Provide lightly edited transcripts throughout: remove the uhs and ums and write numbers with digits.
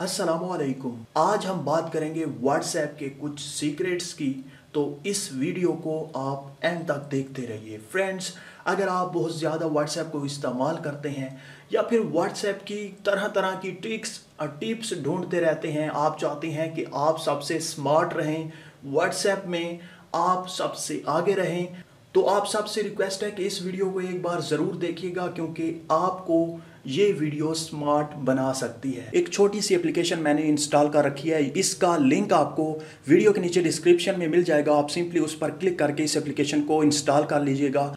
अस्सलामुअलैकुम। आज हम बात करेंगे व्हाट्सएप के कुछ सीक्रेट्स की। तो इस वीडियो को आप एंड तक देखते रहिए। फ्रेंड्स, अगर आप बहुत ज़्यादा व्हाट्सएप को इस्तेमाल करते हैं या फिर व्हाट्सएप की तरह तरह की ट्रिक्स और टिप्स ढूंढते रहते हैं, आप चाहते हैं कि आप सबसे स्मार्ट रहें, व्हाट्सएप में आप सबसे आगे रहें, तो आप सबसे रिक्वेस्ट है कि इस वीडियो को एक बार ज़रूर देखिएगा, क्योंकि आपको ये वीडियो स्मार्ट बना सकती है। एक छोटी सी एप्लीकेशन मैंने इंस्टॉल कर रखी है, इसका लिंक आपको वीडियो के नीचे डिस्क्रिप्शन में मिल जाएगा। आप सिंपली उस पर क्लिक करके इस एप्लीकेशन को इंस्टॉल कर लीजिएगा।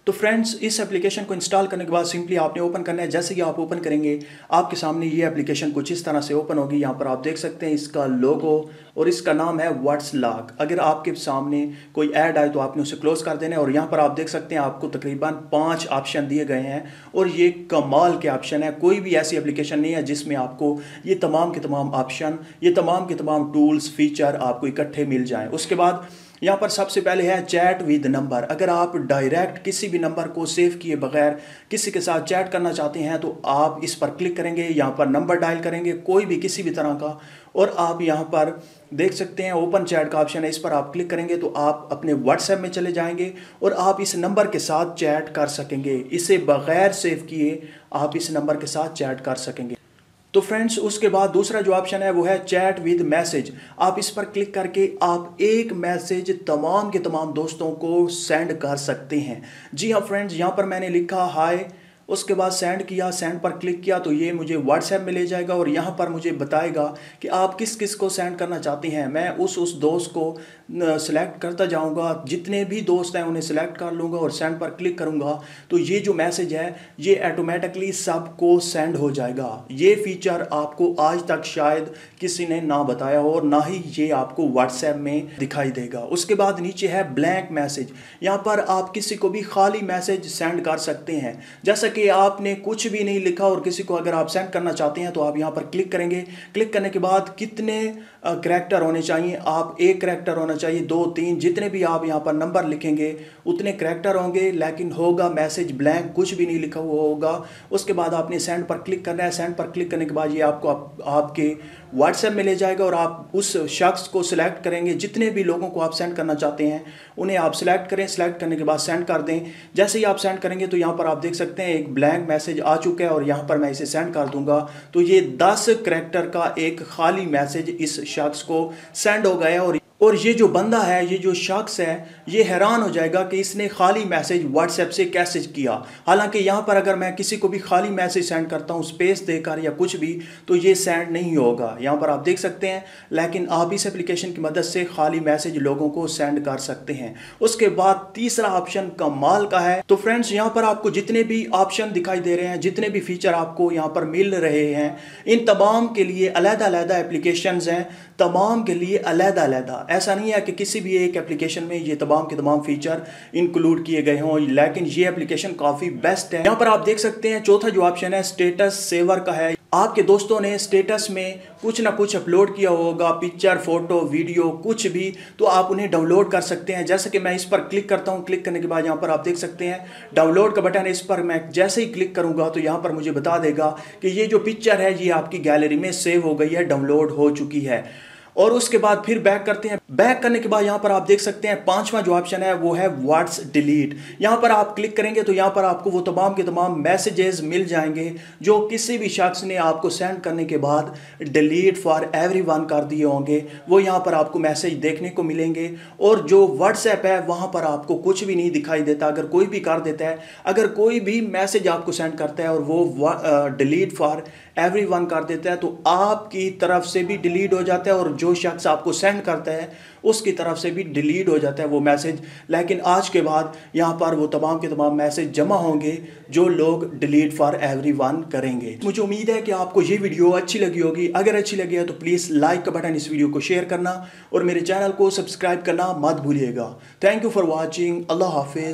तो फ्रेंड्स, इस एप्लीकेशन को इंस्टॉल करने के बाद सिंपली आपने ओपन करना है। जैसे ही आप ओपन करेंगे, आपके सामने ये एप्लीकेशन कुछ इस तरह से ओपन होगी। यहाँ पर आप देख सकते हैं इसका लोगो और इसका नाम है व्हाट्सलॉक। अगर आपके सामने कोई ऐड आए तो आपने उसे क्लोज कर देना है। और यहाँ पर आप देख सकते हैं आपको तकरीबन 5 ऑप्शन दिए गए हैं और ये कमाल के ऑप्शन है। कोई भी ऐसी एप्लीकेशन नहीं है जिसमें आपको ये तमाम के तमाम ऑप्शन, ये तमाम के तमाम टूल्स, फीचर आपको इकट्ठे मिल जाएँ। उसके बाद यहाँ पर सबसे पहले है चैट विद नंबर। अगर आप डायरेक्ट किसी भी नंबर को सेव किए बगैर किसी के साथ चैट करना चाहते हैं तो आप इस पर क्लिक करेंगे, यहाँ पर नंबर डायल करेंगे कोई भी किसी भी तरह का, और आप यहाँ पर देख सकते हैं ओपन चैट का ऑप्शन है, इस पर आप क्लिक करेंगे तो आप अपने व्हाट्सएप में चले जाएंगे और आप इस नंबर के साथ चैट कर सकेंगे। इसे बगैर सेव किए आप इस नंबर के साथ चैट कर सकेंगे। तो फ्रेंड्स, उसके बाद दूसरा जो ऑप्शन है वो है चैट विद मैसेज। आप इस पर क्लिक करके आप एक मैसेज तमाम के तमाम दोस्तों को सेंड कर सकते हैं। जी हाँ फ्रेंड्स, यहाँ पर मैंने लिखा हाय, उसके बाद सेंड किया, सेंड पर क्लिक किया तो ये मुझे व्हाट्सएप में ले जाएगा और यहाँ पर मुझे बताएगा कि आप किस किस को सेंड करना चाहते हैं। मैं उस दोस्त को सिलेक्ट करता जाऊँगा, जितने भी दोस्त हैं उन्हें सिलेक्ट कर लूँगा और सेंड पर क्लिक करूँगा तो ये जो मैसेज है ये ऑटोमेटिकली सबको सेंड हो जाएगा। ये फीचर आपको आज तक शायद किसी ने ना बताया हो और ना ही ये आपको व्हाट्सएप में दिखाई देगा। उसके बाद नीचे है ब्लैंक मैसेज। यहाँ पर आप किसी को भी खाली मैसेज सेंड कर सकते हैं। जैसा कि आपने कुछ भी नहीं लिखा और किसी को अगर आप सेंड करना चाहते हैं तो आप यहाँ पर क्लिक करेंगे। क्लिक करने के बाद कितने करैक्टर होने चाहिए, आप 1 करैक्टर होना चाहिए, 2, 3, जितने भी आप यहाँ पर नंबर लिखेंगे उतने करैक्टर होंगे, लेकिन होगा मैसेज ब्लैंक, कुछ भी नहीं लिखा हुआ होगा। उसके बाद आपने सेंड पर क्लिक करना है। सेंड पर क्लिक करने के बाद ये आपको आपके व्हाट्सएप में ले जाएगा और आप उस शख्स को सिलेक्ट करेंगे। जितने भी लोगों को आप सेंड करना चाहते हैं उन्हें आप सिलेक्ट करें। सिलेक्ट करने के बाद सेंड कर दें। जैसे ही आप सेंड करेंगे तो यहाँ पर आप देख सकते हैं एक ब्लैंक मैसेज आ चुका है और यहाँ पर मैं इसे सेंड कर दूंगा तो ये 10 करैक्टर का एक खाली मैसेज इस शख्स को सेंड हो गया। और ये जो बंदा है, ये जो शख्स है, ये हैरान हो जाएगा कि इसने खाली मैसेज व्हाट्सएप से कैसे किया। हालांकि यहाँ पर अगर मैं किसी को भी खाली मैसेज सेंड करता हूँ स्पेस देकर या कुछ भी, तो ये सेंड नहीं होगा। यहाँ पर आप देख सकते हैं, लेकिन आप इस एप्लीकेशन की मदद से खाली मैसेज लोगों को सेंड कर सकते हैं। उसके बाद तीसरा ऑप्शन कमाल का है। तो फ्रेंड्स, यहाँ पर आपको जितने भी ऑप्शन दिखाई दे रहे हैं, जितने भी फीचर आपको यहाँ पर मिल रहे हैं, इन तमाम के लिए अलग-अलग एप्लीकेशंस हैं, तमाम के लिए अलग-अलग। ऐसा नहीं है कि किसी भी एक एप्लीकेशन में ये तमाम के तमाम फीचर इंक्लूड किए गए हों, लेकिन ये एप्लीकेशन काफ़ी बेस्ट है। यहाँ पर आप देख सकते हैं चौथा जो ऑप्शन है स्टेटस सेवर का है। आपके दोस्तों ने स्टेटस में कुछ ना कुछ अपलोड किया होगा, पिक्चर, फोटो, वीडियो, कुछ भी, तो आप उन्हें डाउनलोड कर सकते हैं। जैसे कि मैं इस पर क्लिक करता हूं, क्लिक करने के बाद यहाँ पर आप देख सकते हैं डाउनलोड का बटन है। इस पर मैं जैसे ही क्लिक करूंगा तो यहाँ पर मुझे बता देगा कि ये जो पिक्चर है ये आपकी गैलरी में सेव हो गई है, डाउनलोड हो चुकी है। और उसके बाद फिर बैक करते हैं। बैक करने के बाद यहाँ पर आप देख सकते हैं 5वां जो ऑप्शन है वो है व्हाट्स डिलीट। यहाँ पर आप क्लिक करेंगे तो यहाँ पर आपको वो तमाम के तमाम मैसेजेस मिल जाएंगे जो किसी भी शख्स ने आपको सेंड करने के बाद डिलीट फॉर एवरीवन कर दिए होंगे, वो यहाँ पर आपको मैसेज देखने को मिलेंगे। और जो व्हाट्सएप है वहाँ पर आपको कुछ भी नहीं दिखाई देता। अगर कोई भी कर देता है, अगर कोई भी मैसेज आपको सेंड करता है और वो डिलीट फॉर एवरीवन कर देता है तो आपकी तरफ से भी डिलीट हो जाता है और जो शख्स आपको सेंड करता है उसकी तरफ से भी डिलीट हो जाता है वो मैसेज। लेकिन आज के बाद यहाँ पर वो तमाम के तमाम मैसेज जमा होंगे जो लोग डिलीट फॉर एवरीवन करेंगे। मुझे उम्मीद है कि आपको ये वीडियो अच्छी लगी होगी। अगर अच्छी लगी है तो प्लीज़ लाइक का बटन, इस वीडियो को शेयर करना और मेरे चैनल को सब्सक्राइब करना मत भूलिएगा। Thank you for watching. अल्लाह हाफिज़।